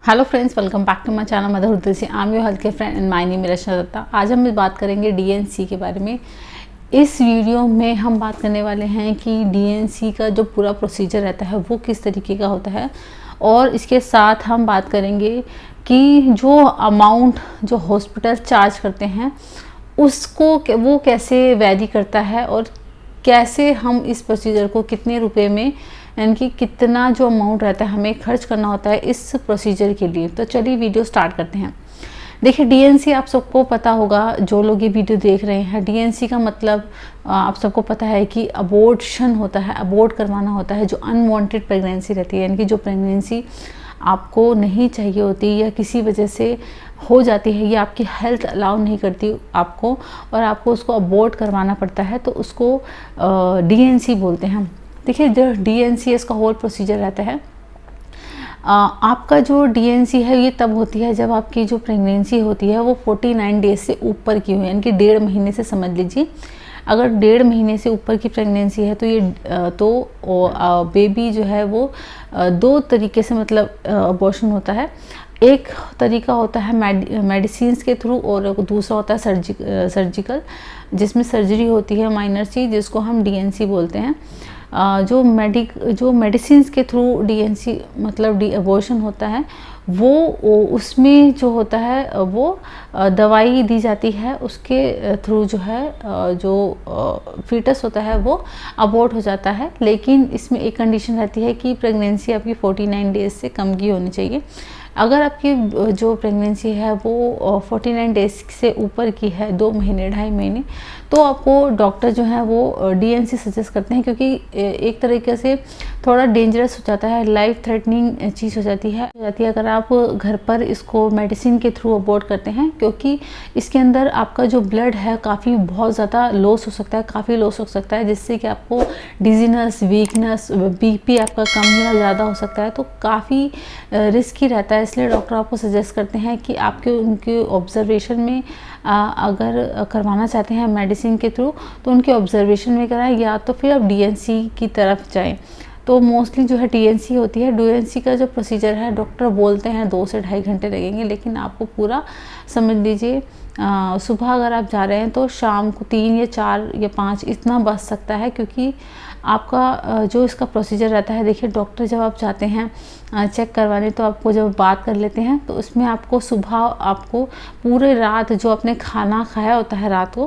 Hello friends, welcome back to my channel mother Urdu से। I am your health care friend and my name Rachna Datta. आज हम बात करेंगे DNC के बारे में। इस वीडियो में हम बात करने वाले हैं कि डीएनसी का जो पूरा प्रोसीजर रहता है वो किस तरीके का होता है, और इसके साथ हम बात करेंगे कि जो अमाउंट जो हॉस्पिटल चार्ज करते हैं उसको वो कैसे वैरी करता है, और कैसे हम इस प्रोसीजर को कितने रुपए में यानी कि कितना जो अमाउंट रहता है हमें खर्च करना होता है इस प्रोसीजर के लिए। तो चलिए वीडियो स्टार्ट करते हैं। देखिए, डीएनसी आप सबको पता होगा, जो लोग ये वीडियो देख रहे हैं। डीएनसी का मतलब आप सबको पता है कि अबॉर्शन होता है, अबॉर्ट करवाना होता है। जो अनवांटेड प्रेगनेंसी रहती है, यानी कि जो प्रेगनेंसी आपको नहीं चाहिए होती या किसी वजह से हो जाती है या आपकी हेल्थ अलाउ नहीं करती आपको, और आपको उसको अबॉर्ट करवाना पड़ता है, तो उसको डीएनसी बोलते हैं हम। देखिए, जो डीएनसी इसका होल प्रोसीजर रहता है। आपका जो डीएनसी है ये तब होती है जब आपकी जो प्रेगनेंसी होती है वो 49 डेज से ऊपर की हो, यानी कि 1.5 महीने से समझ लीजिए। अगर 1.5 महीने से ऊपर की प्रेगनेंसी है तो ये बेबी जो है वो दो तरीके से मतलब अबॉर्शन होता है। एक तरीका होता है मेडिसिन के थ्रू, और दूसरा होता है सर्जिकल, जिसमें सर्जरी होती है माइनर सी, जिसको हम डीएनसी बोलते हैं। जो मेडिसिन के थ्रू डीएनसी मतलब अबॉर्शन होता है वो उसमें जो होता है वो दवाई दी जाती है, उसके थ्रू जो है जो फीटस होता है वो अबॉर्ट हो जाता है। लेकिन इसमें एक कंडीशन रहती है कि प्रेगनेंसी आपकी 49 डेज से कम की होनी चाहिए। अगर आपकी जो प्रेगनेंसी है वो 49 डेज से ऊपर की है, 2 महीने 2.5 महीने, तो आपको डॉक्टर जो है वो डीएनसी सजेस्ट करते हैं, क्योंकि एक तरीके से थोड़ा डेंजरस हो जाता है, लाइफ थ्रेटनिंग चीज़ हो जाती है अगर आप घर पर इसको मेडिसिन के थ्रू अबॉर्ट करते हैं, क्योंकि इसके अंदर आपका जो ब्लड है काफ़ी बहुत ज़्यादा लॉस हो सकता है, काफ़ी लॉस हो सकता है, जिससे कि आपको डिजीनेस, वीकनेस, बीपी आपका कम या ज़्यादा हो सकता है, तो काफ़ी रिस्की रहता है। इसलिए डॉक्टर आपको सजेस्ट करते हैं कि आपके उनके ऑब्जर्वेशन में अगर करवाना चाहते हैं मेडिसिन के थ्रू तो उनके ऑब्जर्वेशन में कराएं, या तो फिर आप डीएनसी की तरफ जाएं। तो मोस्टली जो है डीएनसी होती है। डीएनसी का जो प्रोसीजर है डॉक्टर बोलते हैं 2 से 2.5 घंटे लगेंगे, लेकिन आपको पूरा समझ लीजिए सुबह अगर आप जा रहे हैं तो शाम को 3 या 4 या 5 इतना बच सकता है, क्योंकि आपका जो इसका प्रोसीजर रहता है। देखिए, डॉक्टर जब आप जाते हैं चेक करवाने तो आपको जब बात कर लेते हैं तो उसमें आपको सुबह आपको पूरे रात जो आपने खाना खाया होता है रात को,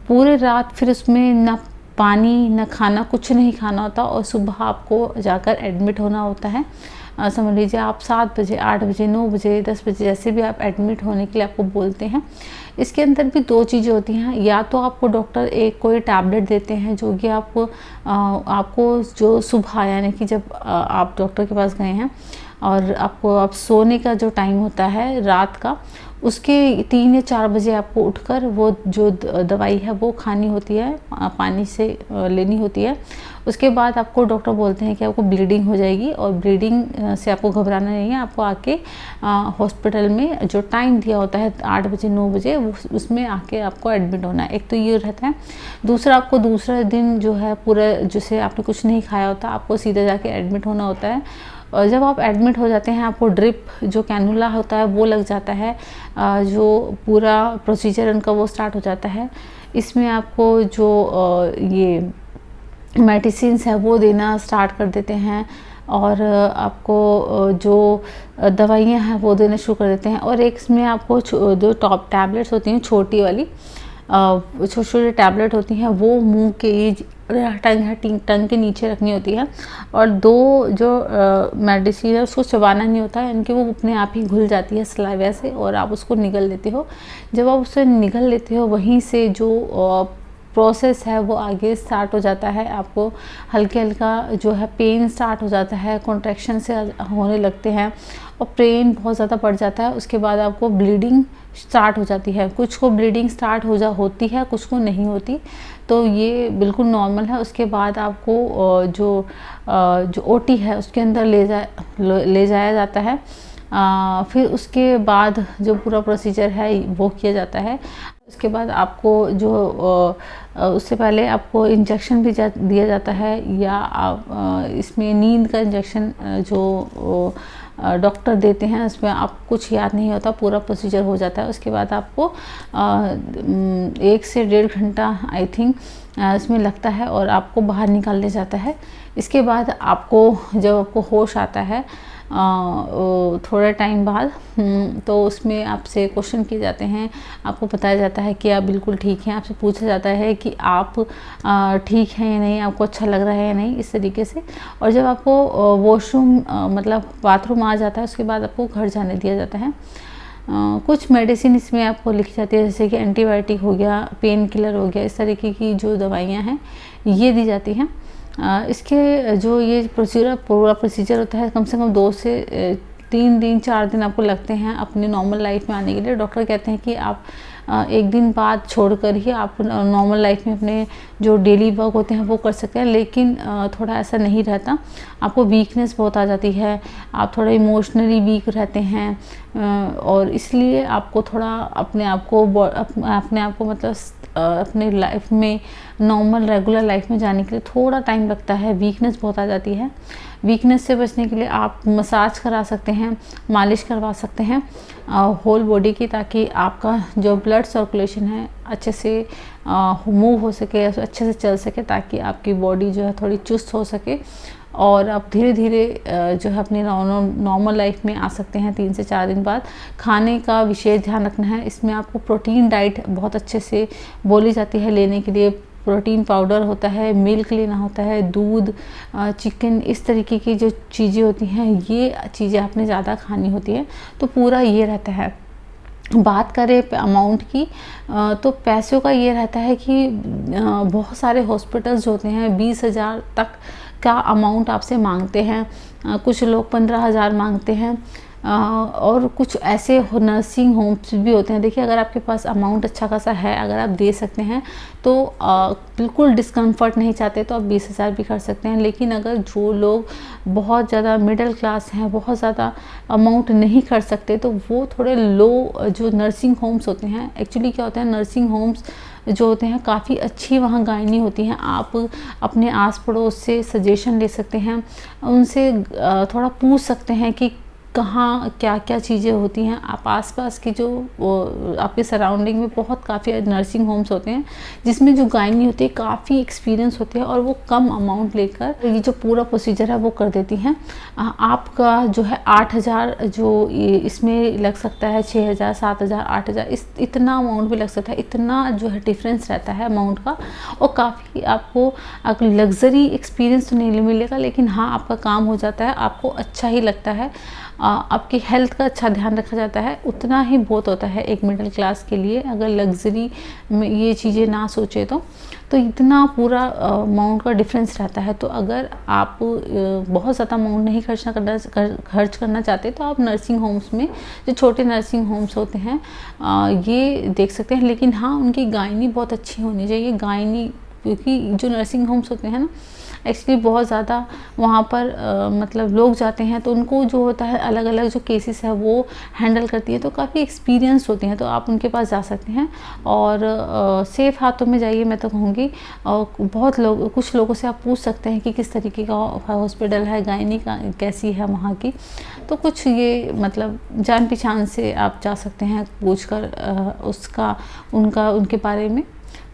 पूरे रात फिर उसमें ना पानी ना खाना, कुछ नहीं खाना होता, और सुबह आपको जाकर एडमिट होना होता है। समझ लीजिए आप 7 बजे, 8 बजे, 9 बजे, 10 बजे जैसे भी आप एडमिट होने के लिए आपको बोलते हैं। इसके अंदर भी 2 चीज़ें होती हैं, या तो आपको डॉक्टर एक कोई टैबलेट देते हैं जो कि आपको जो सुबह यानी कि जब आप डॉक्टर के पास गए हैं और आप सोने का जो टाइम होता है रात का, उसके 3 या 4 बजे आपको उठकर वो जो दवाई है वो खानी होती है, पानी से लेनी होती है। उसके बाद आपको डॉक्टर बोलते हैं कि आपको ब्लीडिंग हो जाएगी, और ब्लीडिंग से आपको घबराना नहीं है। आपको आके हॉस्पिटल में जो टाइम दिया होता है 8 बजे 9 बजे उसमें आके आपको एडमिट होना है। एक तो ये रहता है। दूसरा, आपको दूसरा दिन जो है पूरा जैसे आपने कुछ नहीं खाया होता, आपको सीधा जाके एडमिट होना होता है। और जब आप एडमिट हो जाते हैं आपको ड्रिप जो कैनुला होता है वो लग जाता है, जो पूरा प्रोसीजर उनका वो स्टार्ट हो जाता है। इसमें आपको जो ये मेडिसिन्स है वो देना स्टार्ट कर देते हैं, और आपको जो दवाइयाँ हैं वो देना शुरू कर देते हैं। और एक इसमें आपको जो टॉप टैबलेट्स होती हैं छोटी वाली, छोटी छोटी टैबलेट होती हैं, वो मुंह के टंग के नीचे रखनी होती है, और 2 जो मेडिसिन है उसको चबाना नहीं होता है, इनकी वो अपने आप ही घुल जाती है सलाइवा से, और आप उसको निगल लेते हो। जब आप उसे निगल लेते हो वहीं से जो प्रोसेस है वो आगे स्टार्ट हो जाता है। आपको हल्का जो है पेन स्टार्ट हो जाता है, कॉन्ट्रैक्शन से होने लगते हैं, और पेन बहुत ज़्यादा बढ़ जाता है। उसके बाद आपको ब्लीडिंग स्टार्ट हो जाती है। कुछ को ब्लीडिंग स्टार्ट होती है, कुछ को नहीं होती, तो ये बिल्कुल नॉर्मल है। उसके बाद आपको जो ओटी है उसके अंदर ले जाया जाता है। फिर उसके बाद जो पूरा प्रोसीजर है वो किया जाता है। उसके बाद आपको जो उससे पहले आपको इंजेक्शन भी दिया जाता है, या आप इसमें नींद का इंजेक्शन जो डॉक्टर देते हैं, उसमें आप कुछ याद नहीं होता, पूरा प्रोसीजर हो जाता है। उसके बाद आपको 1 से 1.5 घंटा आई थिंक इसमें लगता है और आपको बाहर निकाल दिया जाता है। इसके बाद आपको जब आपको होश आता है थोड़ा टाइम बाद, तो उसमें आपसे क्वेश्चन किए जाते हैं, आपको बताया जाता है कि आप बिल्कुल ठीक हैं, आपसे पूछा जाता है कि आप ठीक हैं या नहीं, आपको अच्छा लग रहा है या नहीं, इस तरीके से। और जब आपको वॉशरूम मतलब बाथरूम आ जाता है, उसके बाद आपको घर जाने दिया जाता है। कुछ मेडिसिन इसमें आपको लिखी जाती है, जैसे कि एंटीबायोटिक हो गया, पेन किलर हो गया, इस तरीके की जो दवाइयाँ हैं ये दी जाती हैं। इसके जो ये पूरा प्रोसीजर होता है, कम से कम 2 से 3 दिन 4 दिन आपको लगते हैं अपनी नॉर्मल लाइफ में आने के लिए। डॉक्टर कहते हैं कि आप 1 दिन बाद छोड़कर ही आप नॉर्मल लाइफ में अपने जो डेली वर्क होते हैं वो कर सकते हैं, लेकिन थोड़ा ऐसा नहीं रहता। आपको वीकनेस बहुत आ जाती है, आप थोड़ा इमोशनली वीक रहते हैं, और इसलिए आपको थोड़ा अपने आप को मतलब अपने लाइफ में नॉर्मल रेगुलर लाइफ में जाने के लिए थोड़ा टाइम लगता है। वीकनेस बहुत आ जाती है। वीकनेस से बचने के लिए आप मसाज करा सकते हैं, मालिश करवा सकते हैं होल बॉडी की, ताकि आपका जो ब्लड सर्कुलेशन है अच्छे से मूव हो सके, अच्छे से चल सके, ताकि आपकी बॉडी जो है थोड़ी चुस्त हो सके और आप धीरे धीरे जो है अपनी नॉर्मल लाइफ में आ सकते हैं 3 से 4 दिन बाद। खाने का विशेष ध्यान रखना है, इसमें आपको प्रोटीन डाइट बहुत अच्छे से बोली जाती है लेने के लिए। प्रोटीन पाउडर होता है, मिल्क लेना होता है, दूध, चिकन, इस तरीके की जो चीज़ें होती हैं, ये चीज़ें आपने ज़्यादा खानी होती है। तो पूरा ये रहता है। बात करें अमाउंट की, तो पैसों का ये रहता है कि बहुत सारे हॉस्पिटल्स होते हैं 20,000 तक का अमाउंट आपसे मांगते हैं, कुछ लोग 15,000 मांगते हैं, और कुछ ऐसे नर्सिंग होम्स भी होते हैं। देखिए, अगर आपके पास अमाउंट अच्छा खासा है, अगर आप दे सकते हैं तो बिल्कुल डिस्कम्फर्ट नहीं चाहते तो आप 20,000 भी कर सकते हैं। लेकिन अगर जो लोग बहुत ज़्यादा मिडिल क्लास हैं, बहुत ज़्यादा अमाउंट नहीं कर सकते, तो वो थोड़े लो जो नर्सिंग होम्स होते हैं, एक्चुअली क्या होता है, नर्सिंग होम्स जो होते हैं काफ़ी अच्छी वहाँ गायनी होती हैं। आप अपने आस पड़ोस से सजेशन ले सकते हैं, उनसे थोड़ा पूछ सकते हैं कि कहाँ क्या क्या चीज़ें होती हैं। आप आसपास की जो आपके सराउंडिंग में बहुत काफ़ी नर्सिंग होम्स होते हैं जिसमें जो गायनी होती है काफ़ी एक्सपीरियंस होती है, और वो कम अमाउंट लेकर ये जो पूरा प्रोसीजर है वो कर देती हैं। आपका जो है 8,000 जो इसमें लग सकता है, 6,000, 7,000, 8,000, इतना अमाउंट भी लग सकता है। इतना जो है डिफरेंस रहता है अमाउंट का, और काफ़ी आपको लग्जरी एक्सपीरियंस तो नहीं मिलेगा, लेकिन हाँ आपका काम हो जाता है, आपको अच्छा ही लगता है, आपकी हेल्थ का अच्छा ध्यान रखा जाता है। उतना ही बहुत होता है एक मिडिल क्लास के लिए, अगर लग्जरी में ये चीज़ें ना सोचे तो इतना पूरा अमाउंट का डिफरेंस रहता है। तो अगर आप बहुत ज़्यादा अमाउंट नहीं खर्च करना चाहते, तो आप नर्सिंग होम्स में, जो छोटे नर्सिंग होम्स होते हैं, ये देख सकते हैं। लेकिन हाँ, उनकी गायनी बहुत अच्छी होनी चाहिए, गायनी, क्योंकि जो नर्सिंग होम्स होते हैं ना, एक्चुअली बहुत ज़्यादा वहाँ पर मतलब लोग जाते हैं, तो उनको जो होता है अलग अलग जो केसेस है वो हैंडल करती है, तो काफ़ी एक्सपीरियंस होती हैं। तो आप उनके पास जा सकते हैं और सेफ़ हाथों में जाइए, मैं तो कहूँगी। और कुछ लोगों से आप पूछ सकते हैं कि किस तरीके का हॉस्पिटल है, गायनी का कैसी है वहाँ की। तो कुछ ये मतलब जान पहचान से आप जा सकते हैं पूछ कर उनके बारे में।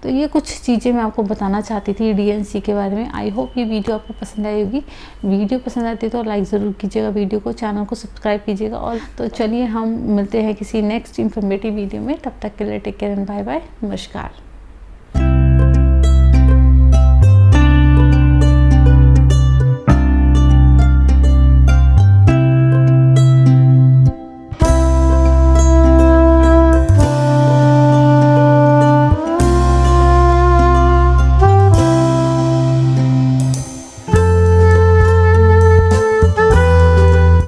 तो ये कुछ चीज़ें मैं आपको बताना चाहती थी DNC के बारे में। आई होप ये वीडियो आपको पसंद आई होगी। वीडियो पसंद आती है तो लाइक ज़रूर कीजिएगा वीडियो को, चैनल को सब्सक्राइब कीजिएगा। और तो चलिए हम मिलते हैं किसी नेक्स्ट इन्फॉर्मेटिव वीडियो में। तब तक के लिए take care and bye bye, नमस्कार।